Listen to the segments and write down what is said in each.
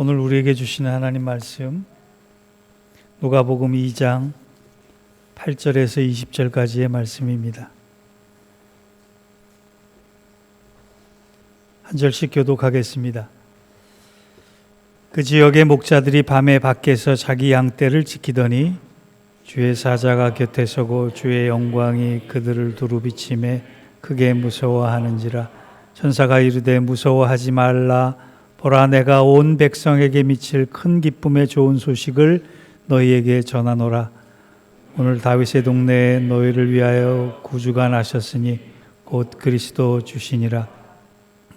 오늘 우리에게 주시는 하나님 말씀 누가복음 2장 8절에서 20절까지의 말씀입니다. 한 절씩 교독하겠습니다. 그 지역의 목자들이 밤에 밖에서 자기 양떼를 지키더니 주의 사자가 곁에 서고 주의 영광이 그들을 두루 비치매 크게 무서워하는지라. 천사가 이르되 무서워하지 말라. 보라, 내가 온 백성에게 미칠 큰 기쁨의 좋은 소식을 너희에게 전하노라. 오늘 다윗의 동네에 너희를 위하여 구주가 나셨으니 곧 그리스도 주시니라.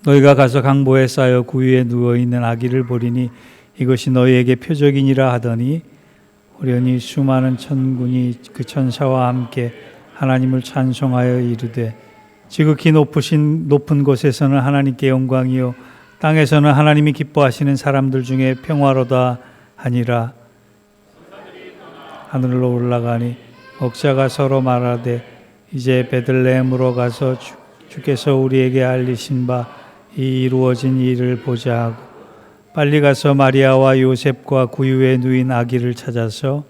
너희가 가서 강보에 쌓여 구유에 누워있는 아기를 보리니 이것이 너희에게 표적이니라 하더니 호련히 수많은 천군이 그 천사와 함께 하나님을 찬송하여 이르되 지극히 높은 곳에서는 하나님께 영광이요 땅에서는 하나님이 기뻐하시는 사람들 중에 평화로다 하니라. 하늘로 올라가니 목자가 서로 말하되 이제 베들레헴으로 가서 주께서 우리에게 알리신 바 이 이루어진 일을 보자 하고 빨리 가서 마리아와 요셉과 구유에 누인 아기를 찾아서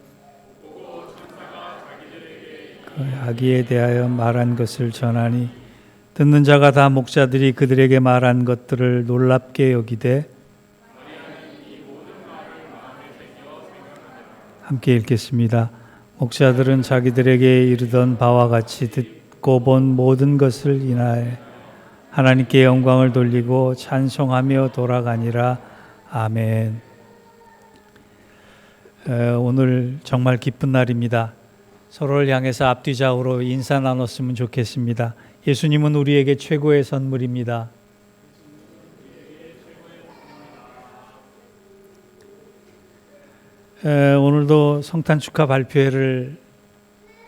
그 아기에 대하여 말한 것을 전하니 듣는 자가 다 목자들이 그들에게 말한 것들을 놀랍게 여기되 함께 읽겠습니다. 목자들은 자기들에게 이르던 바와 같이 듣고 본 모든 것을 인하여 하나님께 영광을 돌리고 찬송하며 돌아가니라. 아멘. 오늘 정말 기쁜 날입니다. 서로를 향해서 앞뒤 좌우로 인사 나눴으면 좋겠습니다. 예수님은 우리에게 최고의 선물입니다. 오늘도 성탄 축하 발표회를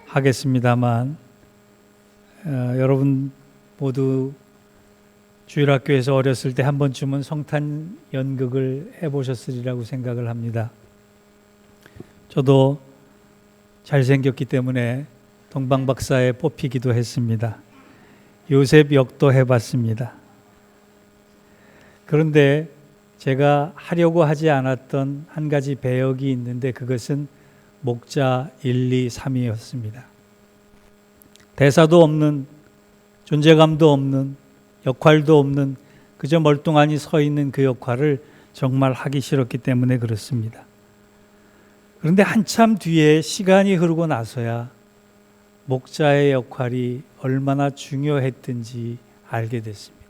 하겠습니다만 여러분 모두 주일학교에서 어렸을 때 한 번쯤은 성탄 연극을 해보셨으리라고 생각을 합니다. 저도 잘생겼기 때문에 동방박사에 뽑히기도 했습니다. 요셉 역도 해봤습니다. 그런데 제가 하려고 하지 않았던 한 가지 배역이 있는데 그것은 목자 1, 2, 3이었습니다. 대사도 없는, 존재감도 없는, 역할도 없는 그저 멀뚱하니 서 있는 그 역할을 정말 하기 싫었기 때문에 그렇습니다. 그런데 한참 뒤에 시간이 흐르고 나서야 목자의 역할이 얼마나 중요했던지 알게 됐습니다.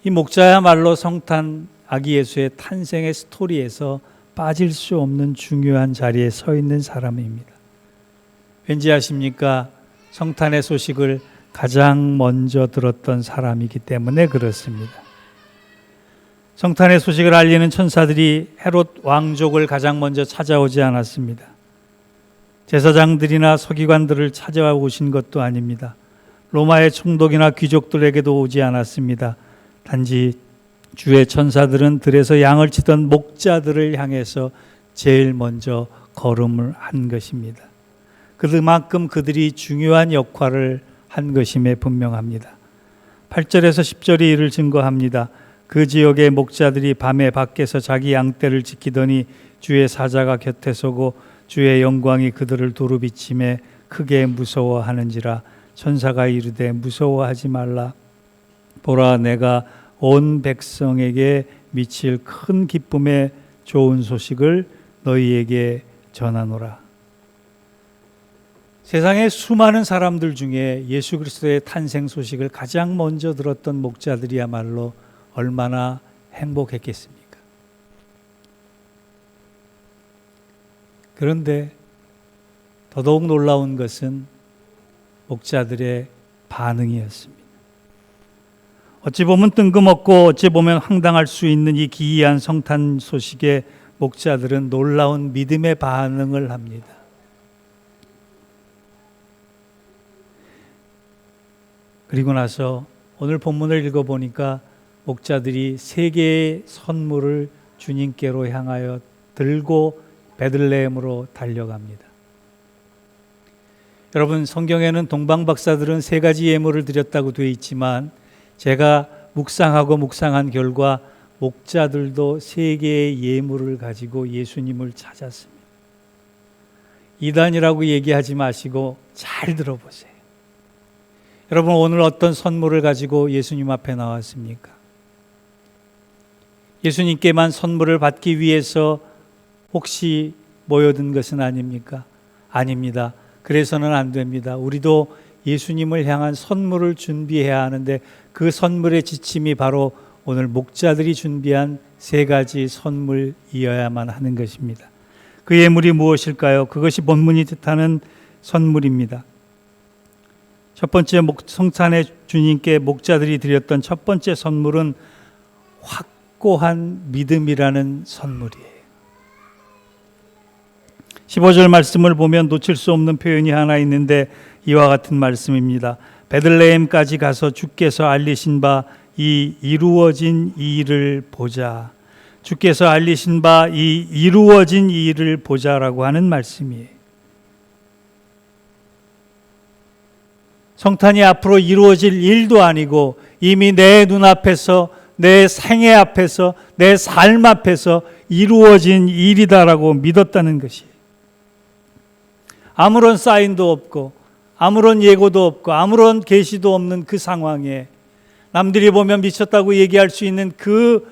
이 목자야말로 성탄 아기 예수의 탄생의 스토리에서 빠질 수 없는 중요한 자리에 서 있는 사람입니다. 왠지 아십니까? 성탄의 소식을 가장 먼저 들었던 사람이기 때문에 그렇습니다. 성탄의 소식을 알리는 천사들이 헤롯 왕족을 가장 먼저 찾아오지 않았습니다. 제사장들이나 서기관들을 찾아오신 것도 아닙니다. 로마의 총독이나 귀족들에게도 오지 않았습니다. 단지 주의 천사들은 들에서 양을 치던 목자들을 향해서 제일 먼저 걸음을 한 것입니다. 그만큼 그들이 중요한 역할을 한 것임에 분명합니다. 8절에서 10절이 이를 증거합니다. 그 지역의 목자들이 밤에 밖에서 자기 양떼를 지키더니 주의 사자가 곁에 서고 주의 영광이 그들을 두루 비치매 크게 무서워하는지라. 천사가 이르되 무서워하지 말라. 보라, 내가 온 백성에게 미칠 큰 기쁨의 좋은 소식을 너희에게 전하노라. 세상의 수많은 사람들 중에 예수 그리스도의 탄생 소식을 가장 먼저 들었던 목자들이야말로 얼마나 행복했겠습니까? 그런데 더더욱 놀라운 것은 목자들의 반응이었습니다. 어찌 보면 뜬금없고 어찌 보면 황당할 수 있는 이 기이한 성탄 소식에 목자들은 놀라운 믿음의 반응을 합니다. 그리고 나서 오늘 본문을 읽어보니까 목자들이 세 개의 선물을 주님께로 향하여 들고 베들레헴으로 달려갑니다. 여러분, 성경에는 동방박사들은 세 가지 예물을 드렸다고 되어 있지만 제가 묵상한 결과 목자들도 세 개의 예물을 가지고 예수님을 찾았습니다. 이단이라고 얘기하지 마시고 잘 들어보세요. 여러분, 오늘 어떤 선물을 가지고 예수님 앞에 나왔습니까? 예수님께만 선물을 받기 위해서 혹시 모여든 것은 아닙니까? 아닙니다. 그래서는 안 됩니다. 우리도 예수님을 향한 선물을 준비해야 하는데 그 선물의 지침이 바로 오늘 목자들이 준비한 세 가지 선물이어야만 하는 것입니다. 그 예물이 무엇일까요? 그것이 본문이 뜻하는 선물입니다. 첫 번째, 성찬의 주님께 목자들이 드렸던 첫 번째 선물은 확고한 믿음이라는 선물이에요. 15절 말씀을 보면 놓칠 수 없는 표현이 하나 있는데 이와 같은 말씀입니다. 베들레헴까지 가서 주께서 알리신 바 이 이루어진 이 일을 보자. 주께서 알리신 바 이 이루어진 이 일을 보자라고 하는 말씀이에요. 성탄이 앞으로 이루어질 일도 아니고 이미 내 눈앞에서, 내 생애 앞에서, 내 삶 앞에서 이루어진 일이다라고 믿었다는 것이에요. 아무런 사인도 없고 아무런 예고도 없고 아무런 계시도 없는 그 상황에 남들이 보면 미쳤다고 얘기할 수 있는 그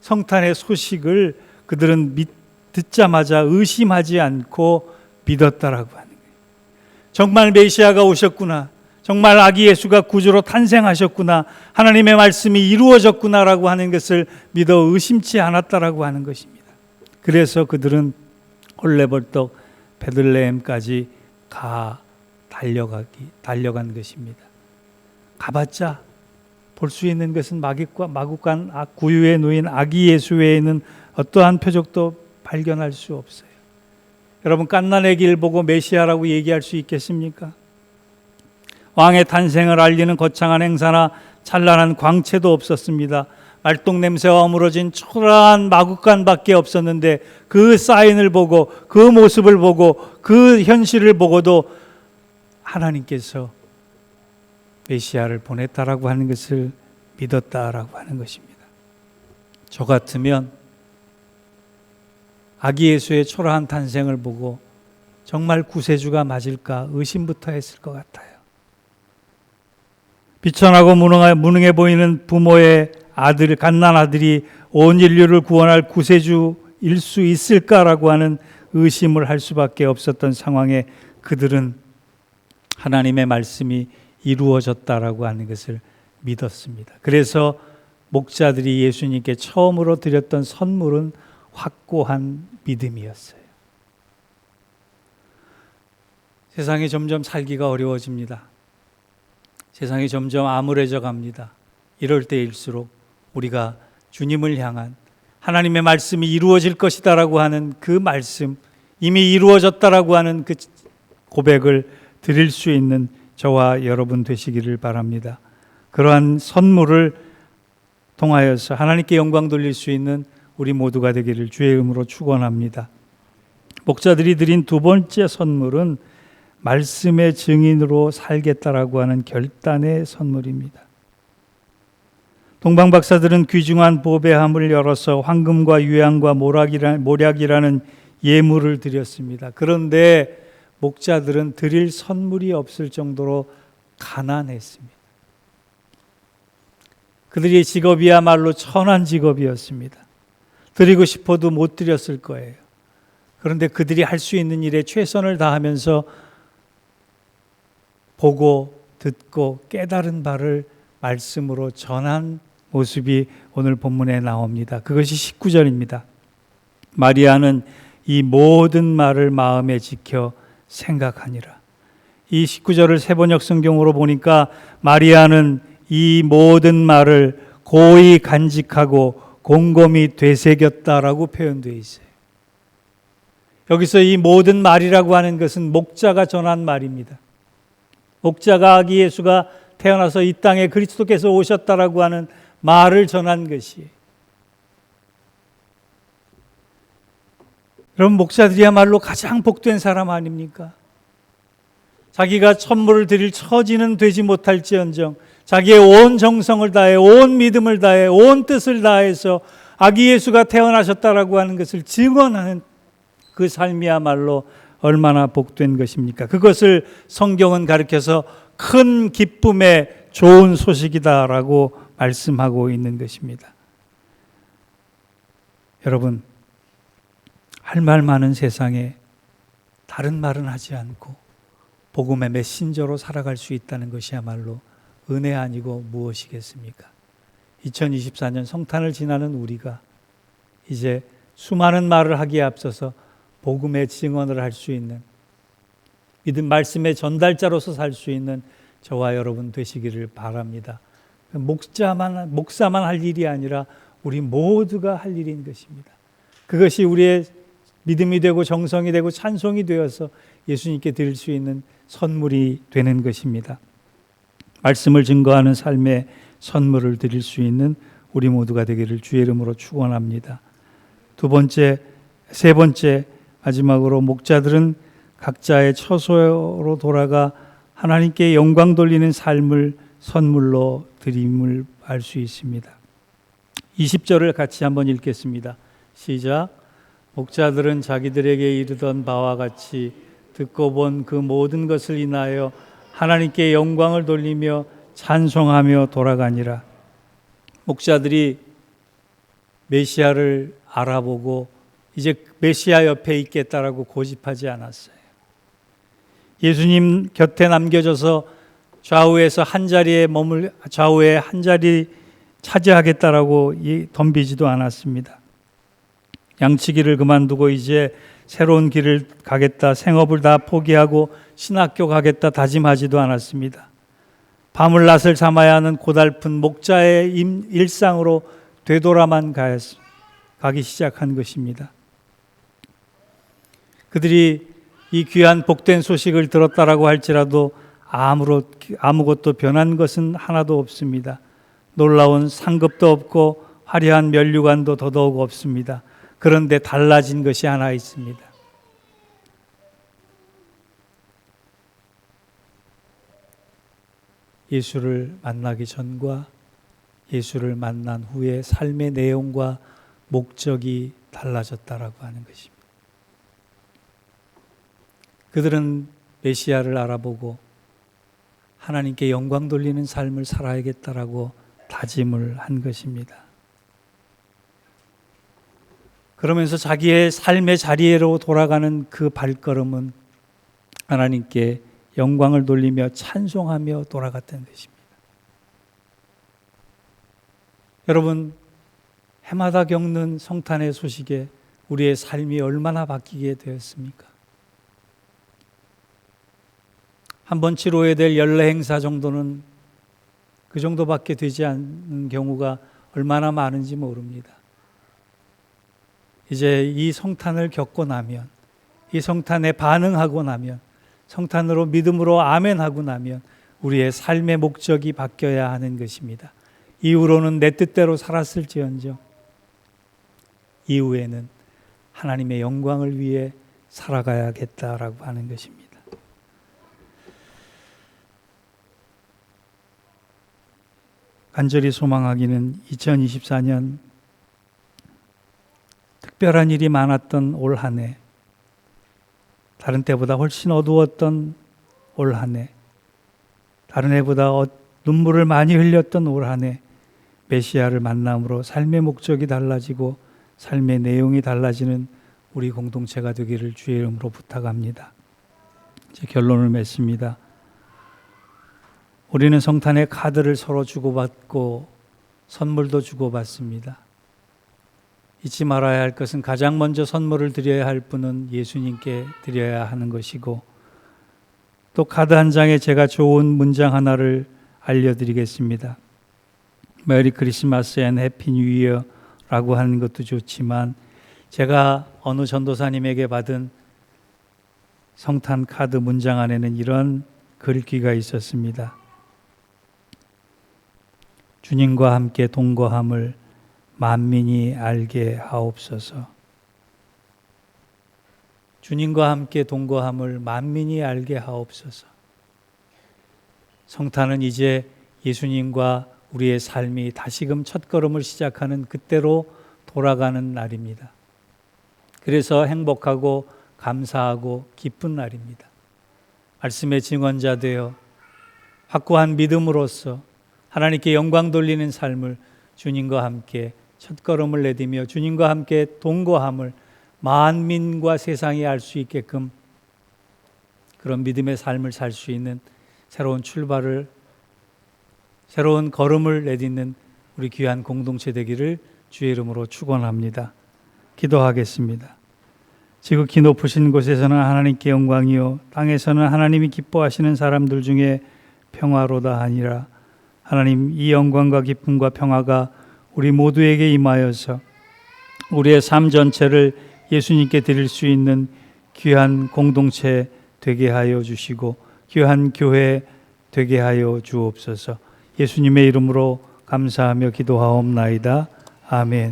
성탄의 소식을 그들은 듣자마자 의심하지 않고 믿었다라고 하는 거예요. 정말 메시아가 오셨구나, 정말 아기 예수가 구주로 탄생하셨구나, 하나님의 말씀이 이루어졌구나라고 하는 것을 믿어 의심치 않았다라고 하는 것입니다. 그래서 그들은 헐레벌떡 베들레헴까지 달려간 것입니다. 가봤자 볼 수 있는 것은 마구간 구유에 놓인 아기 예수 외에는 어떠한 표적도 발견할 수 없어요. 여러분, 갓난아기를 보고 메시아라고 얘기할 수 있겠습니까? 왕의 탄생을 알리는 거창한 행사나 찬란한 광채도 없었습니다. 말똥 냄새와 어우러진 초라한 마구간밖에 없었는데 그 사인을 보고, 그 모습을 보고, 그 현실을 보고도 하나님께서 메시아를 보냈다라고 하는 것을 믿었다라고 하는 것입니다. 저 같으면 아기 예수의 초라한 탄생을 보고 정말 구세주가 맞을까 의심부터 했을 것 같아요. 비천하고 무능해 보이는 부모의 아들, 갓난아들이 온 인류를 구원할 구세주일 수 있을까라고 하는 의심을 할 수밖에 없었던 상황에 그들은 하나님의 말씀이 이루어졌다라고 하는 것을 믿었습니다. 그래서 목자들이 예수님께 처음으로 드렸던 선물은 확고한 믿음이었어요. 세상이 점점 살기가 어려워집니다. 세상이 점점 암울해져 갑니다. 이럴 때일수록 우리가 주님을 향한 하나님의 말씀이 이루어질 것이다라고 하는 그 말씀, 이미 이루어졌다라고 하는 그 고백을 드릴 수 있는 저와 여러분 되시기를 바랍니다. 그러한 선물을 통하여서 하나님께 영광 돌릴 수 있는 우리 모두가 되기를 주의 이름으로 축원합니다. 목자들이 드린 두 번째 선물은 말씀의 증인으로 살겠다라고 하는 결단의 선물입니다. 동방 박사들은 귀중한 보배함을 열어서 황금과 유향과 모략이라는 예물을 드렸습니다. 그런데 목자들은 드릴 선물이 없을 정도로 가난했습니다. 그들의 직업이야말로 천한 직업이었습니다. 드리고 싶어도 못 드렸을 거예요. 그런데 그들이 할 수 있는 일에 최선을 다하면서 보고 듣고 깨달은 바를 말씀으로 전한 모습이 오늘 본문에 나옵니다. 그것이 19절입니다. 마리아는 이 모든 말을 마음에 지켜 생각하니라. 이 19절을 세번역 성경으로 보니까 마리아는 이 모든 말을 고이 간직하고 곰곰이 되새겼다라고 표현되어 있어요. 여기서 이 모든 말이라고 하는 것은 목자가 전한 말입니다. 목자가 아기 예수가 태어나서 이 땅에 그리스도께서 오셨다라고 하는 말을 전한 것이에요. 그럼 목자들이야말로 가장 복된 사람 아닙니까? 자기가 천물을 드릴 처지는 되지 못할지언정 자기의 온 정성을 다해, 온 믿음을 다해, 온 뜻을 다해서 아기 예수가 태어나셨다라고 하는 것을 증언하는 그 삶이야말로 얼마나 복된 것입니까? 그것을 성경은 가르쳐서 큰 기쁨의 좋은 소식이다라고 말씀하고 있는 것입니다. 여러분, 할 말 많은 세상에 다른 말은 하지 않고 복음의 메신저로 살아갈 수 있다는 것이야말로 은혜 아니고 무엇이겠습니까? 2024년 성탄을 지나는 우리가 이제 수많은 말을 하기에 앞서서 복음의 증언을 할 수 있는, 믿음 말씀의 전달자로서 살 수 있는 저와 여러분 되시기를 바랍니다. 목사만 할 일이 아니라 우리 모두가 할 일인 것입니다. 그것이 우리의 믿음이 되고 정성이 되고 찬송이 되어서 예수님께 드릴 수 있는 선물이 되는 것입니다. 말씀을 증거하는 삶의 선물을 드릴 수 있는 우리 모두가 되기를 주의 이름으로 축원합니다. 세 번째, 마지막으로 목자들은 각자의 처소로 돌아가 하나님께 영광 돌리는 삶을 선물로 드림을 알 수 있습니다. 20절을 같이 한번 읽겠습니다. 시작. 목자들은 자기들에게 이르던 바와 같이 듣고 본 그 모든 것을 인하여 하나님께 영광을 돌리며 찬송하며 돌아가니라. 목자들이 메시아를 알아보고 이제 메시아 옆에 있겠다라고 고집하지 않았어요. 예수님 곁에 남겨져서 좌우에 한 자리 차지하겠다라고 덤비지도 않았습니다. 양치기를 그만두고 이제 새로운 길을 가겠다, 생업을 다 포기하고 신학교 가겠다 다짐하지도 않았습니다. 밤을 낫을 삼아야 하는 고달픈 목자의 일상으로 되돌아만 가기 시작한 것입니다. 그들이 이 귀한 복된 소식을 들었다라고 할지라도 아무것도 변한 것은 하나도 없습니다. 놀라운 상급도 없고 화려한 면류관도 더더욱 없습니다. 그런데 달라진 것이 하나 있습니다. 예수를 만나기 전과 예수를 만난 후의 삶의 내용과 목적이 달라졌다라고 하는 것입니다. 그들은 메시아를 알아보고 하나님께 영광 돌리는 삶을 살아야겠다라고 다짐을 한 것입니다. 그러면서 자기의 삶의 자리로 돌아가는 그 발걸음은 하나님께 영광을 돌리며 찬송하며 돌아갔던 것입니다. 여러분, 해마다 겪는 성탄의 소식에 우리의 삶이 얼마나 바뀌게 되었습니까? 한번 치러야 될 연례 행사 정도는 그 정도밖에 되지 않는 경우가 얼마나 많은지 모릅니다. 이제 이 성탄을 겪고 나면, 이 성탄에 반응하고 나면, 성탄으로 믿음으로 아멘하고 나면 우리의 삶의 목적이 바뀌어야 하는 것입니다. 이후로는 내 뜻대로 살았을지언정 이후에는 하나님의 영광을 위해 살아가야겠다라고 하는 것입니다. 간절히 소망하기는 2024년 특별한 일이 많았던 올 한 해, 다른 때보다 훨씬 어두웠던 올 한 해, 다른 해보다 눈물을 많이 흘렸던 올 한 해, 메시아를 만남으로 삶의 목적이 달라지고 삶의 내용이 달라지는 우리 공동체가 되기를 주의 이름으로 부탁합니다. 이제 결론을 맺습니다. 우리는 성탄의 카드를 서로 주고받고 선물도 주고받습니다. 잊지 말아야 할 것은 가장 먼저 선물을 드려야 할 분은 예수님께 드려야 하는 것이고, 또 카드 한 장에 제가 좋은 문장 하나를 알려드리겠습니다. 메리 크리스마스 앤 해피 뉴 이어라고 하는 것도 좋지만, 제가 어느 전도사님에게 받은 성탄 카드 문장 안에는 이런 글귀가 있었습니다. 주님과 함께 동거함을 만민이 알게 하옵소서. 주님과 함께 동거함을 만민이 알게 하옵소서. 성탄은 이제 예수님과 우리의 삶이 다시금 첫걸음을 시작하는 그때로 돌아가는 날입니다. 그래서 행복하고 감사하고 기쁜 날입니다. 말씀의 증언자 되어 확고한 믿음으로써 하나님께 영광 돌리는 삶을 주님과 함께 첫걸음을 내디며 주님과 함께 동거함을 만민과 세상이 알 수 있게끔 그런 믿음의 삶을 살 수 있는 새로운 새로운 걸음을 내딛는 우리 귀한 공동체 되기를 주의 이름으로 축원합니다. 기도하겠습니다. 지극히 높으신 곳에서는 하나님께 영광이요 땅에서는 하나님이 기뻐하시는 사람들 중에 평화로다 하니라. 하나님, 이 영광과 기쁨과 평화가 우리 모두에게 임하여서 우리의 삶 전체를 예수님께 드릴 수 있는 귀한 공동체 되게 하여 주시고 귀한 교회 되게 하여 주옵소서. 예수님의 이름으로 감사하며 기도하옵나이다. 아멘.